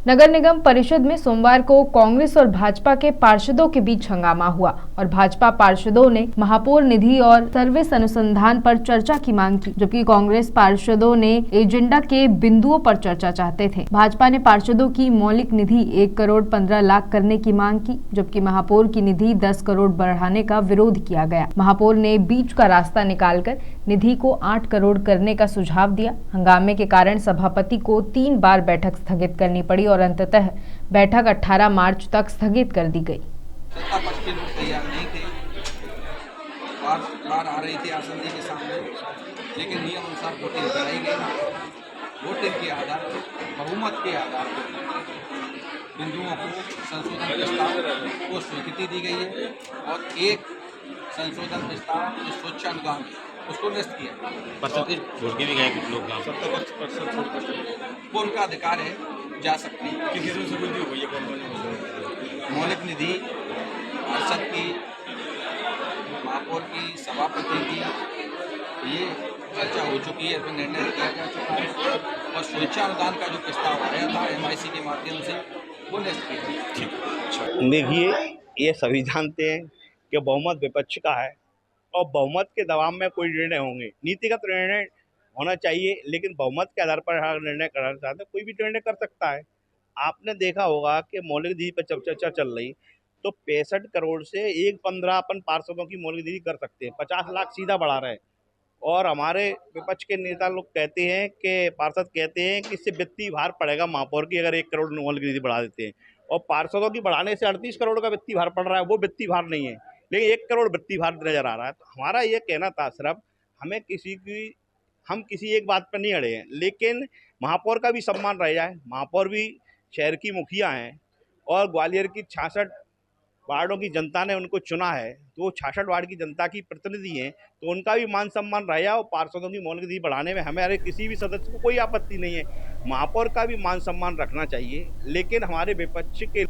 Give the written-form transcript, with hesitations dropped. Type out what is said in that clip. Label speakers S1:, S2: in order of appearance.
S1: नगर निगम परिषद में सोमवार को कांग्रेस और भाजपा के पार्षदों के बीच हंगामा हुआ और भाजपा पार्षदों ने महापौर निधि और सर्विस अनुसंधान पर चर्चा की मांग की, जबकि कांग्रेस पार्षदों ने एजेंडा के बिंदुओं पर चर्चा चाहते थे। भाजपा ने पार्षदों की मौलिक निधि 1 करोड़ 15 लाख करने की मांग की, जबकि महापौर की निधि 10 करोड़ बढ़ाने का विरोध किया गया। महापौर ने बीच का रास्ता निकालकर निधि को 8 करोड़ करने का सुझाव दिया। हंगामे के कारण सभापति को 3 बार बैठक स्थगित करनी पड़ी और अंततः बैठक 18 मार्च तक स्थगित कर दी गई।
S2: सत्ता पक्ष के लोग तैयार नहीं थे, बार आ रही थी आसंदी के सामने, लेकिन नियम अनुसार वोटिंग कराई गई। वोटिंग के आधार पर, बहुमत के आधार पर बिंदुओं को संशोधन प्रस्ताव को स्वीकृति दी गई है और एक संशोधन प्रस्ताव जो स्वच्छानुदान उसको निरस्त किया।
S3: परसेंटेज छोड़ के भी गए कुछ लोग,
S2: वो उनका अधिकार है, जा सकते हैं। मौलिक निधि पार्षद की, महापौर की, सभापति की, ये चर्चा हो चुकी है, फिर निर्णय किया जा चुका है और स्वेच्छानुदान का जो प्रस्ताव आया था MIC के माध्यम से वो निरस्त किया।
S4: देखिए, ये सभी जानते हैं कि बहुमत विपक्ष का है और बहुमत के दबाव में कोई निर्णय होंगे। नीतिगत निर्णय होना चाहिए, लेकिन बहुमत के आधार पर अगर निर्णय करना चाहते हैं, कोई भी निर्णय कर सकता है। आपने देखा होगा कि मौलिक निधि पर जब चर्चा चल रही तो 65 करोड़ से 1.15 अपन पार्षदों की मौलिक निधि कर सकते हैं, 50 लाख सीधा बढ़ा रहे हैं। और हमारे विपक्ष के नेता लोग कहते हैं कि पार्षद कहते हैं कि इससे वित्तीय भार पड़ेगा महापौर की अगर 1 करोड़ मौलिक निधि बढ़ा देते हैं, और पार्षदों की बढ़ाने से 38 करोड़ का वित्तीय भार पड़ रहा है। वो वित्तीय भार नहीं है, लेकिन 1 करोड़ वित्तीय भार नजर आ रहा है। तो हमारा ये कहना था, सिर्फ हम किसी एक बात पर नहीं अड़े हैं, लेकिन महापौर का भी सम्मान रह जाए। महापौर भी शहर की मुखिया हैं और ग्वालियर की 66 वार्डों की जनता ने उनको चुना है, तो वो 66 वार्ड की जनता की प्रतिनिधि हैं, तो उनका भी मान सम्मान रह जाए। और पार्षदों की मौलिक निधि बढ़ाने में हमारे किसी भी सदस्य को कोई आपत्ति नहीं है। महापौर का भी मान सम्मान रखना चाहिए, लेकिन हमारे विपक्ष के